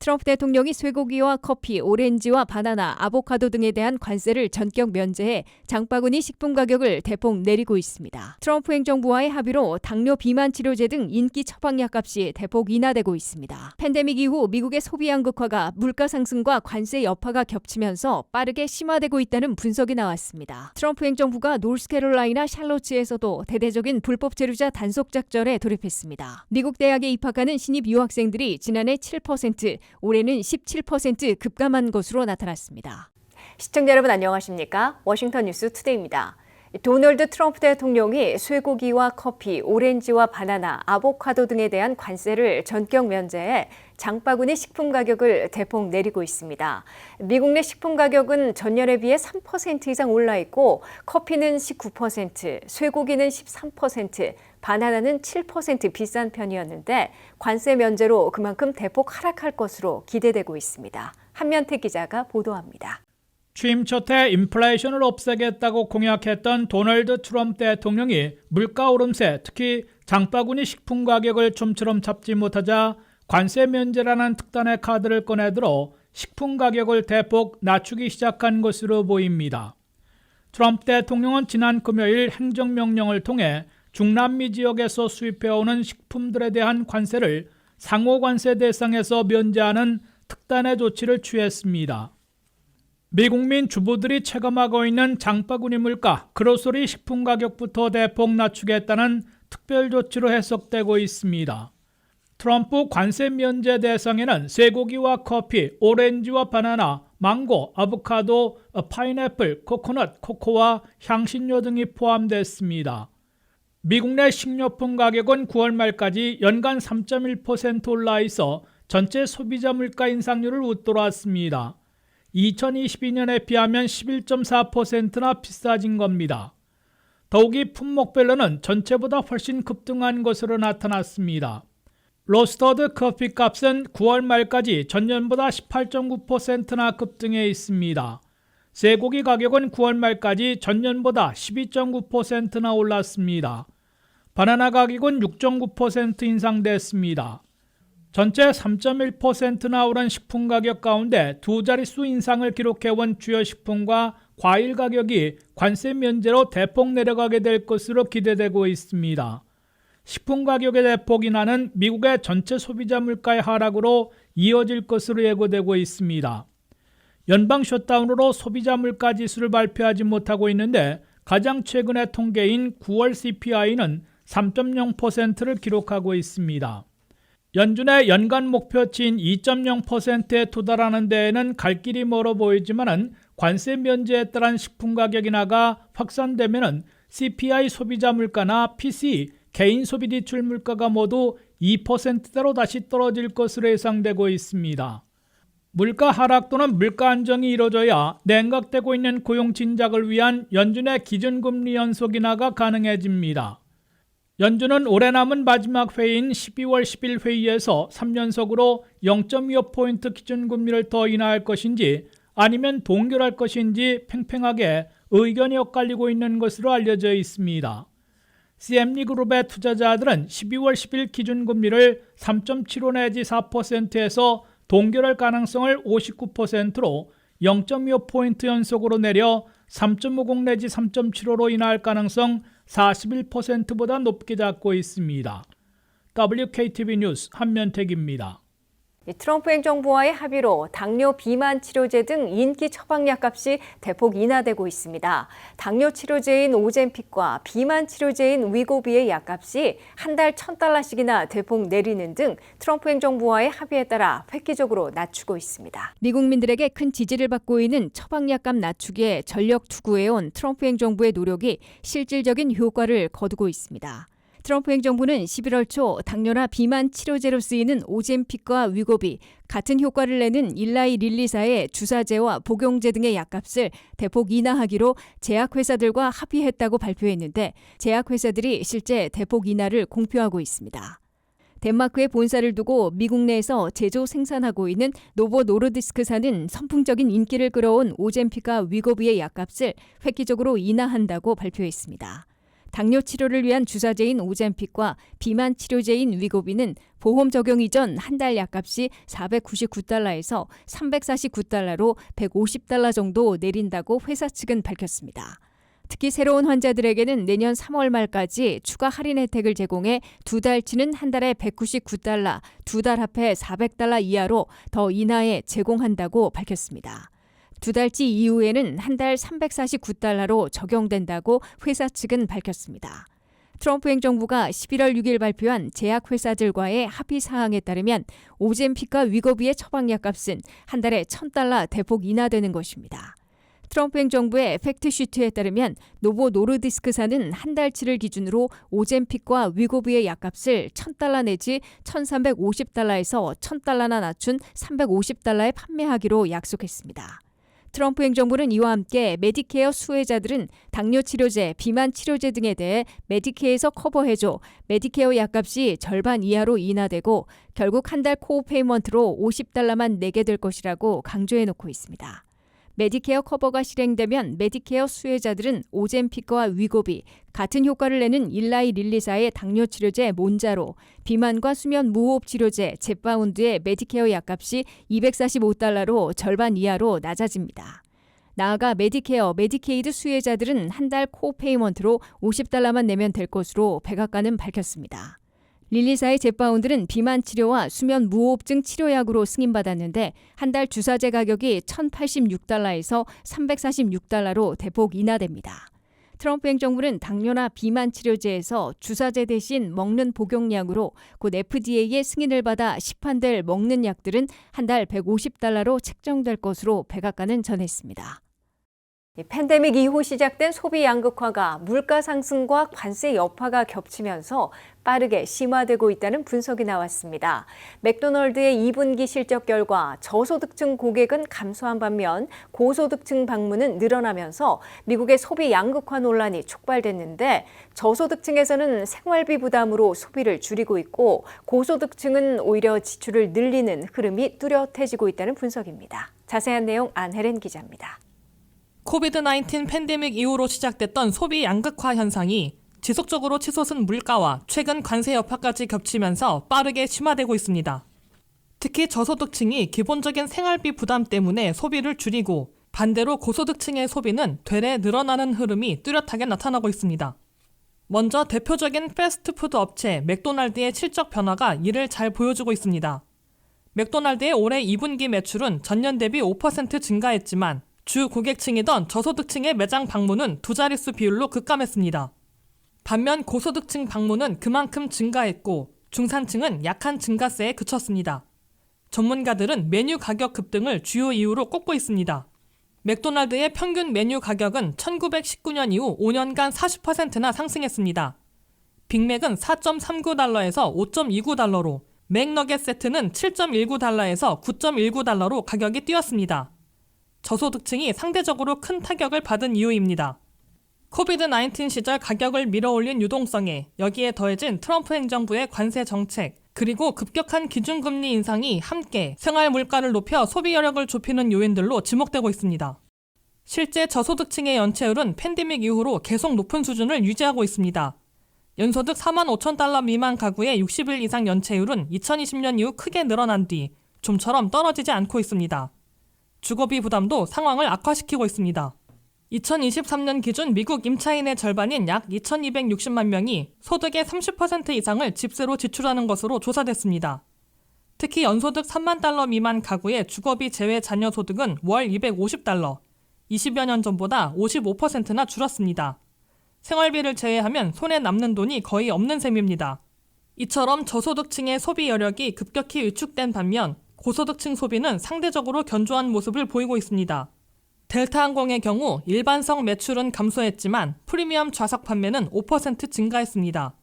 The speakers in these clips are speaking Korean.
트럼프 대통령이 쇠고기와 커피, 오렌지와 바나나, 아보카도 등에 대한 관세를 전격 면제해 장바구니 식품 가격을 대폭 내리고 있습니다. 트럼프 행정부와의 합의로 당뇨 비만 치료제 등 인기 처방약 값이 대폭 인하되고 있습니다. 팬데믹 이후 미국의 소비 양극화가 물가 상승과 관세 여파가 겹치면서 빠르게 심화되고 있다는 분석이 나왔습니다. 트럼프 행정부가 노스캐롤라이나 샬롯츠에서도 대대적인 불법 체류자 단속 작전에 돌입했습니다. 미국 대학에 입학하는 신입 유학생들이 지난해 7%, 올해는 17% 급감한 것으로 나타났습니다. 시청자 여러분 안녕하십니까? 워싱턴 뉴스 투데이입니다. 도널드 트럼프 대통령이 쇠고기와 커피, 오렌지와 바나나, 아보카도 등에 대한 관세를 전격 면제해 장바구니 식품 가격을 대폭 내리고 있습니다. 미국 내 식품 가격은 전년에 비해 3% 이상 올라 있고 커피는 19%, 쇠고기는 13%, 바나나는 7% 비싼 편이었는데 관세 면제로 그만큼 대폭 하락할 것으로 기대되고 있습니다. 한면태 기자가 보도합니다. 취임 첫해 인플레이션을 없애겠다고 공약했던 도널드 트럼프 대통령이 물가 오름세, 특히 장바구니 식품 가격을 좀처럼 잡지 못하자 관세 면제라는 특단의 카드를 꺼내들어 식품 가격을 대폭 낮추기 시작한 것으로 보입니다. 트럼프 대통령은 지난 금요일 행정명령을 통해 중남미 지역에서 수입해오는 식품들에 대한 관세를 상호관세 대상에서 면제하는 특단의 조치를 취했습니다. 미국민 주부들이 체감하고 있는 장바구니 물가, 그로서리 식품 가격부터 대폭 낮추겠다는 특별 조치로 해석되고 있습니다. 트럼프 관세 면제 대상에는 쇠고기와 커피, 오렌지와 바나나, 망고, 아보카도, 파인애플, 코코넛, 코코와 향신료 등이 포함됐습니다. 미국 내 식료품 가격은 9월 말까지 연간 3.1% 올라 있어 전체 소비자 물가 인상률을 웃돌았습니다. 2022년에 비하면 11.4%나 비싸진 겁니다. 더욱이 품목별로는 전체보다 훨씬 급등한 것으로 나타났습니다. 로스터드 커피 값은 9월 말까지 전년보다 18.9%나 급등해 있습니다. 쇠고기 가격은 9월 말까지 전년보다 12.9%나 올랐습니다. 바나나 가격은 6.9% 인상됐습니다. 전체 3.1%나 오른 식품 가격 가운데 두 자릿수 인상을 기록해온 주요 식품과 과일 가격이 관세 면제로 대폭 내려가게 될 것으로 기대되고 있습니다. 식품 가격의 대폭 인하는 미국의 전체 소비자 물가의 하락으로 이어질 것으로 예고되고 있습니다. 연방 셧다운으로 소비자 물가 지수를 발표하지 못하고 있는데 가장 최근의 통계인 9월 CPI는 3.0%를 기록하고 있습니다. 연준의 연간 목표치인 2.0%에 도달하는 데에는 갈 길이 멀어 보이지만 관세 면제에 따른 식품 가격 인하가 확산되면 CPI 소비자 물가나 PCE 개인 소비 지출 물가가 모두 2%대로 다시 떨어질 것으로 예상되고 있습니다. 물가 하락 또는 물가 안정이 이뤄져야 냉각되고 있는 고용 진작을 위한 연준의 기준금리 연속 인하가 가능해집니다. 연준은 올해 남은 마지막 회의인 12월 10일 회의에서 3연속으로 0.25포인트 기준금리를 더 인하할 것인지 아니면 동결할 것인지 팽팽하게 의견이 엇갈리고 있는 것으로 알려져 있습니다. CME 그룹의 투자자들은 12월 10일 기준금리를 3.75 내지 4%에서 동결할 가능성을 59%로 0.25포인트 연속으로 내려 3.50 내지 3.75로 인하할 가능성 41%보다 높게 잡고 있습니다. WKTV 뉴스 한면택입니다. 트럼프 행정부와의 합의로 당뇨 비만 치료제 등 인기 처방약 값이 대폭 인하되고 있습니다. 당뇨 치료제인 오젬픽과 비만 치료제인 위고비의 약값이 한 달 $1,000씩이나 대폭 내리는 등 트럼프 행정부와의 합의에 따라 획기적으로 낮추고 있습니다. 미국민들에게 큰 지지를 받고 있는 처방약값 낮추기에 전력 투구해온 트럼프 행정부의 노력이 실질적인 효과를 거두고 있습니다. 트럼프 행정부는 11월 초 당뇨나 비만 치료제로 쓰이는 오젬픽과 위고비, 같은 효과를 내는 일라이 릴리사의 주사제와 복용제 등의 약값을 대폭 인하하기로 제약회사들과 합의했다고 발표했는데 제약회사들이 실제 대폭 인하를 공표하고 있습니다. 덴마크에 본사를 두고 미국 내에서 제조 생산하고 있는 노보 노르디스크사는 선풍적인 인기를 끌어온 오젬픽과 위고비의 약값을 획기적으로 인하한다고 발표했습니다. 당뇨 치료를 위한 주사제인 오젬픽과 비만 치료제인 위고비는 보험 적용 이전 한 달 약값이 $499에서 $349로 $150 정도 내린다고 회사 측은 밝혔습니다. 특히 새로운 환자들에게는 내년 3월 말까지 추가 할인 혜택을 제공해 2달치는 한 달에 $199, 2달 합해 $400 이하로 더 인하해 제공한다고 밝혔습니다. 2달치 이후에는 한 달 $349로 적용된다고 회사 측은 밝혔습니다. 트럼프 행정부가 11월 6일 발표한 제약회사들과의 합의 사항에 따르면 오젬픽과 위고비의 처방약값은 한 달에 $1,000 대폭 인하되는 것입니다. 트럼프 행정부의 팩트시트에 따르면 노보 노르디스크사는 한 달치를 기준으로 오젬픽과 위고비의 약값을 $1,000 내지 $1,350에서 $1,000나 낮춘 $350에 판매하기로 약속했습니다. 트럼프 행정부는 이와 함께 메디케어 수혜자들은 당뇨 치료제, 비만 치료제 등에 대해 메디케어에서 커버해줘 메디케어 약값이 절반 이하로 인하되고 결국 한 달 코페이먼트로 $50만 내게 될 것이라고 강조해놓고 있습니다. 메디케어 커버가 실행되면 메디케어 수혜자들은 오젬픽과 위고비, 같은 효과를 내는 일라이 릴리사의 당뇨 치료제 몬자로, 비만과 수면 무호흡 치료제 젯바운드의 메디케어 약값이 $245로 절반 이하로 낮아집니다. 나아가 메디케어, 메디케이드 수혜자들은 한 달 코페이먼트로 $50만 내면 될 것으로 백악관은 밝혔습니다. 릴리사의 젯바운드는 비만 치료와 수면 무호흡증 치료약으로 승인받았는데 한 달 주사제 가격이 $1,086에서 $346로 대폭 인하됩니다. 트럼프 행정부는 당뇨나 비만 치료제에서 주사제 대신 먹는 복용량으로 곧 FDA의 승인을 받아 시판될 먹는 약들은 한 달 $150로 책정될 것으로 백악관은 전했습니다. 팬데믹 이후 시작된 소비 양극화가 물가 상승과 관세 여파가 겹치면서 빠르게 심화되고 있다는 분석이 나왔습니다. 맥도널드의 2분기 실적 결과 저소득층 고객은 감소한 반면 고소득층 방문은 늘어나면서 미국의 소비 양극화 논란이 촉발됐는데 저소득층에서는 생활비 부담으로 소비를 줄이고 있고 고소득층은 오히려 지출을 늘리는 흐름이 뚜렷해지고 있다는 분석입니다. 자세한 내용 안혜린 기자입니다. 코비드-19 팬데믹 이후로 시작됐던 소비 양극화 현상이 지속적으로 치솟은 물가와 최근 관세 여파까지 겹치면서 빠르게 심화되고 있습니다. 특히 저소득층이 기본적인 생활비 부담 때문에 소비를 줄이고 반대로 고소득층의 소비는 되레 늘어나는 흐름이 뚜렷하게 나타나고 있습니다. 먼저 대표적인 패스트푸드 업체 맥도날드의 실적 변화가 이를 잘 보여주고 있습니다. 맥도날드의 올해 2분기 매출은 전년 대비 5% 증가했지만 주 고객층이던 저소득층의 매장 방문은 두 자릿수 비율로 급감했습니다. 반면 고소득층 방문은 그만큼 증가했고 중산층은 약한 증가세에 그쳤습니다. 전문가들은 메뉴 가격 급등을 주요 이유로 꼽고 있습니다. 맥도날드의 평균 메뉴 가격은 1919년 이후 5년간 40%나 상승했습니다. 빅맥은 $4.39에서 $5.29로, 맥너겟 세트는 $7.19에서 $9.19로 가격이 뛰었습니다. 저소득층이 상대적으로 큰 타격을 받은 이유입니다. 코비드-19 시절 가격을 밀어올린 유동성에 여기에 더해진 트럼프 행정부의 관세 정책, 그리고 급격한 기준금리 인상이 함께 생활 물가를 높여 소비 여력을 좁히는 요인들로 지목되고 있습니다. 실제 저소득층의 연체율은 팬데믹 이후로 계속 높은 수준을 유지하고 있습니다. 연소득 $45,000 미만 가구의 60일 이상 연체율은 2020년 이후 크게 늘어난 뒤 좀처럼 떨어지지 않고 있습니다. 주거비 부담도 상황을 악화시키고 있습니다. 2023년 기준 미국 임차인의 절반인 약 2,260만 명이 소득의 30% 이상을 집세로 지출하는 것으로 조사됐습니다. 특히 연소득 $30,000 미만 가구의 주거비 제외 자녀 소득은 월 $250, 20여 년 전보다 55%나 줄었습니다. 생활비를 제외하면 손에 남는 돈이 거의 없는 셈입니다. 이처럼 저소득층의 소비 여력이 급격히 위축된 반면 고소득층 소비는 상대적으로 견조한 모습을 보이고 있습니다. 델타항공의 경우 일반석 매출은 감소했지만 프리미엄 좌석 판매는 5% 증가했습니다.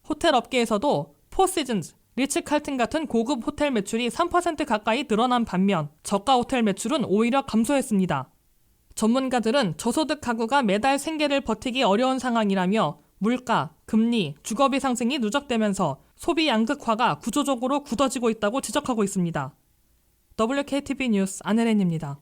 호텔 업계에서도 포시즌즈, 리츠칼튼 같은 고급 호텔 매출이 3% 가까이 늘어난 반면 저가 호텔 매출은 오히려 감소했습니다. 전문가들은 저소득 가구가 매달 생계를 버티기 어려운 상황이라며 물가, 금리, 주거비 상승이 누적되면서 소비 양극화가 구조적으로 굳어지고 있다고 지적하고 있습니다. WKTV 뉴스 안혜린입니다.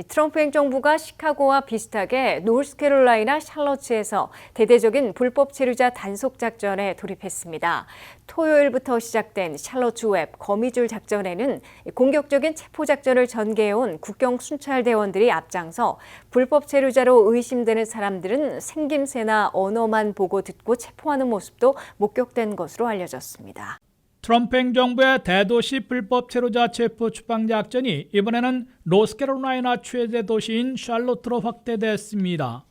트럼프 행정부가 시카고와 비슷하게 노스캐롤라이나 샬럿츠에서 대대적인 불법 체류자 단속 작전에 돌입했습니다. 토요일부터 시작된 샬럿츠 웹 거미줄 작전에는 공격적인 체포 작전을 전개해온 국경 순찰 대원들이 앞장서 불법 체류자로 의심되는 사람들은 생김새나 언어만 보고 듣고 체포하는 모습도 목격된 것으로 알려졌습니다. 트럼프 행정부의 대도시 불법 체류자 체포 추방 작전이 이번에는 노스캐롤라이나 최대 도시인 샬럿트로 확대됐습니다.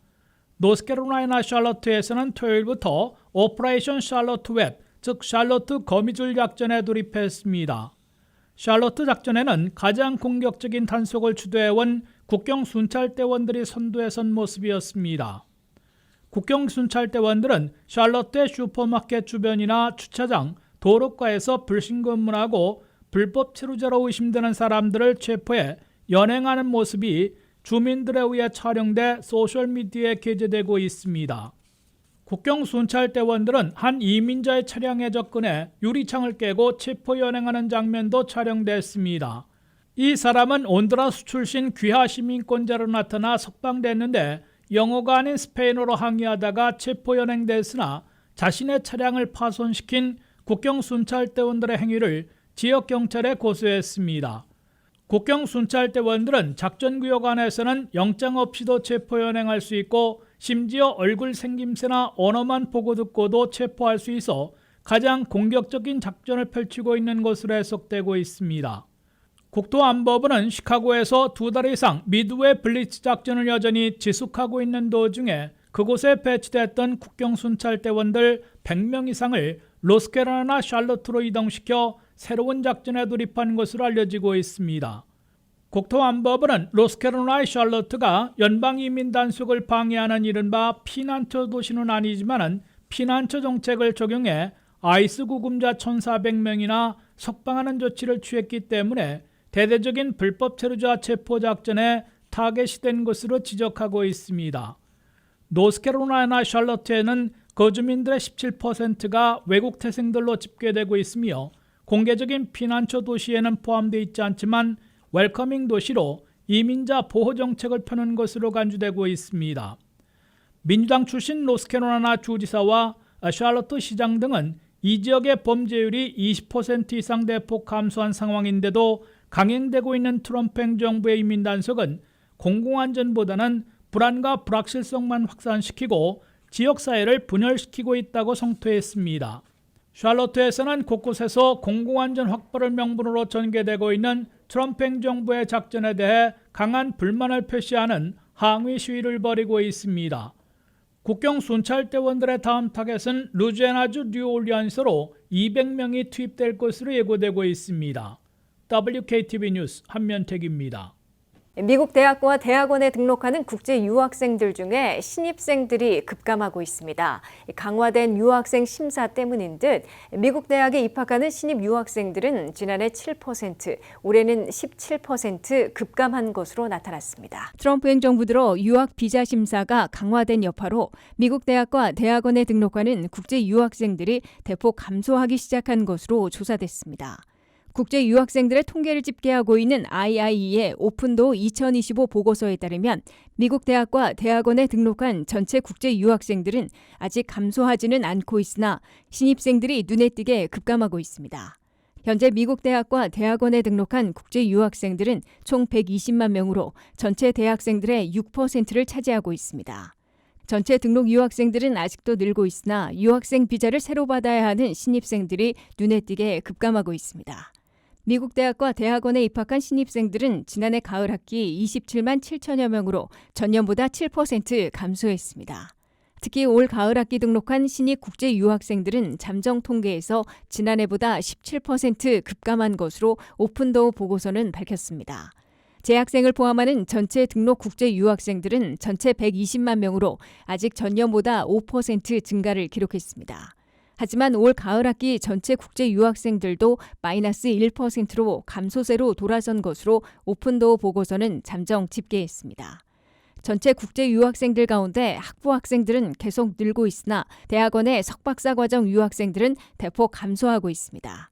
노스캐롤라이나 샬럿트에서는 토요일부터 오퍼레이션 샬럿트 웹, 즉 샬럿트 거미줄 작전에 돌입했습니다. 샬럿트 작전에는 가장 공격적인 단속을 주도해온 국경 순찰대원들이 선두에 선 모습이었습니다. 국경 순찰대원들은 샬럿트의 슈퍼마켓 주변이나 주차장, 도로가에서 불신검문하고 불법 체류자로 의심되는 사람들을 체포해 연행하는 모습이 주민들에 의해 촬영돼 소셜미디어에 게재되고 있습니다. 국경 순찰대원들은 한 이민자의 차량에 접근해 유리창을 깨고 체포 연행하는 장면도 촬영됐습니다. 이 사람은 온두라스 출신 귀화 시민권자로 나타나 석방됐는데 영어가 아닌 스페인어로 항의하다가 체포 연행됐으나 자신의 차량을 파손시킨 국경 순찰대원들의 행위를 지역 경찰에 고소했습니다. 국경 순찰대원들은 작전구역 안에서는 영장 없이도 체포 연행할 수 있고 심지어 얼굴 생김새나 언어만 보고 듣고도 체포할 수 있어 가장 공격적인 작전을 펼치고 있는 것으로 해석되고 있습니다. 국토안보부는 시카고에서 2달 이상 미드웨이 블리츠 작전을 여전히 지속하고 있는 도중에 그곳에 배치됐던 국경 순찰대원들 100명 이상을 노스캐롤라이나 샬럿트로 이동시켜 새로운 작전에 돌입한 것으로 알려지고 있습니다. 국토안보부는 노스캐롤라이나 샬럿트가 연방이민 단속을 방해하는 이른바 피난처 도시는 아니지만 피난처 정책을 적용해 아이스 구금자 1,400명이나 석방하는 조치를 취했기 때문에 대대적인 불법 체류자 체포 작전에 타겟이 된 것으로 지적하고 있습니다. 노스캐롤라이나 샬럿트에는 거주민들의 17%가 외국 태생들로 집계되고 있으며 공개적인 피난처 도시에는 포함되어 있지 않지만 웰커밍 도시로 이민자 보호 정책을 펴는 것으로 간주되고 있습니다. 민주당 출신 노스캐롤라이나 주지사와 샬럿트 시장 등은 이 지역의 범죄율이 20% 이상 대폭 감소한 상황인데도 강행되고 있는 트럼프 행정부의 이민 단속은 공공안전보다는 불안과 불확실성만 확산시키고 지역사회를 분열시키고 있다고 성토했습니다. 샬럿트에서는 곳곳에서 공공안전 확보를 명분으로 전개되고 있는 트럼프 행정부의 작전에 대해 강한 불만을 표시하는 항의 시위를 벌이고 있습니다. 국경 순찰대원들의 다음 타겟은 루지애나주 뉴올리언스로 200명이 투입될 것으로 예고되고 있습니다. WKTV 뉴스 한면택입니다. 미국 대학과 대학원에 등록하는 국제 유학생들 중에 신입생들이 급감하고 있습니다. 강화된 유학생 심사 때문인 듯 미국 대학에 입학하는 신입 유학생들은 지난해 7%, 올해는 17% 급감한 것으로 나타났습니다. 트럼프 행정부 들어 유학 비자 심사가 강화된 여파로 미국 대학과 대학원에 등록하는 국제 유학생들이 대폭 감소하기 시작한 것으로 조사됐습니다. 국제 유학생들의 통계를 집계하고 있는 IIE의 오픈도 2025 보고서에 따르면 미국 대학과 대학원에 등록한 전체 국제 유학생들은 아직 감소하지는 않고 있으나 신입생들이 눈에 띄게 급감하고 있습니다. 현재 미국 대학과 대학원에 등록한 국제 유학생들은 총 120만 명으로 전체 대학생들의 6%를 차지하고 있습니다. 전체 등록 유학생들은 아직도 늘고 있으나 유학생 비자를 새로 받아야 하는 신입생들이 눈에 띄게 급감하고 있습니다. 미국 대학과 대학원에 입학한 신입생들은 지난해 가을 학기 27만 7천여 명으로 전년보다 7% 감소했습니다. 특히 올 가을 학기 등록한 신입 국제 유학생들은 잠정 통계에서 지난해보다 17% 급감한 것으로 오픈도어 보고서는 밝혔습니다. 재학생을 포함하는 전체 등록 국제 유학생들은 전체 120만 명으로 아직 전년보다 5% 증가를 기록했습니다. 하지만 올 가을 학기 전체 국제 유학생들도 마이너스 1%로 감소세로 돌아선 것으로 오픈도어 보고서는 잠정 집계했습니다. 전체 국제 유학생들 가운데 학부 학생들은 계속 늘고 있으나 대학원의 석박사 과정 유학생들은 대폭 감소하고 있습니다.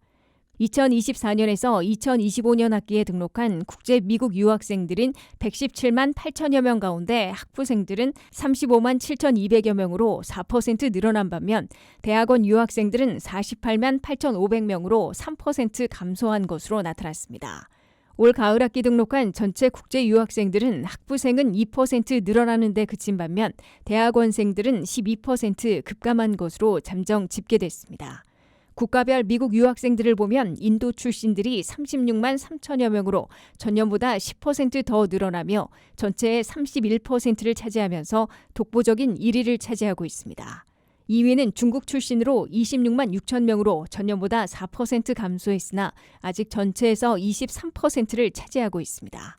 2024년에서 2025년 학기에 등록한 국제 미국 유학생들인 117만 8천여 명 가운데 학부생들은 35만 7,200여 명으로 4% 늘어난 반면 대학원 유학생들은 48만 8,500명으로 3% 감소한 것으로 나타났습니다. 올 가을 학기 등록한 전체 국제 유학생들은 학부생은 2% 늘어나는 데 그친 반면 대학원생들은 12% 급감한 것으로 잠정 집계됐습니다. 국가별 미국 유학생들을 보면 인도 출신들이 36만 3천여 명으로 전년보다 10% 더 늘어나며 전체의 31%를 차지하면서 독보적인 1위를 차지하고 있습니다. 2위는 중국 출신으로 26만 6천 명으로 전년보다 4% 감소했으나 아직 전체에서 23%를 차지하고 있습니다.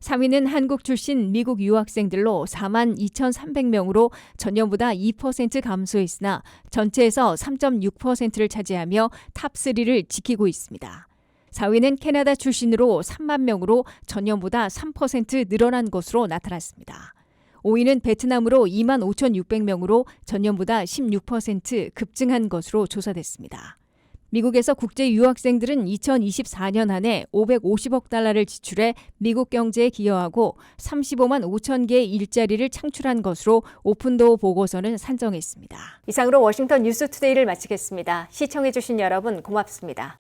3위는 한국 출신 미국 유학생들로 4만 2,300명으로 전년보다 2% 감소했으나 전체에서 3.6%를 차지하며 탑3를 지키고 있습니다. 4위는 캐나다 출신으로 3만 명으로 전년보다 3% 늘어난 것으로 나타났습니다. 5위는 베트남으로 2만 5,600명으로 전년보다 16% 급증한 것으로 조사됐습니다. 미국에서 국제 유학생들은 2024년 한 해 550억 달러를 지출해 미국 경제에 기여하고 35만 5천 개의 일자리를 창출한 것으로 오픈도어 보고서는 산정했습니다. 이상으로 워싱턴 뉴스투데이를 마치겠습니다. 시청해주신 여러분 고맙습니다.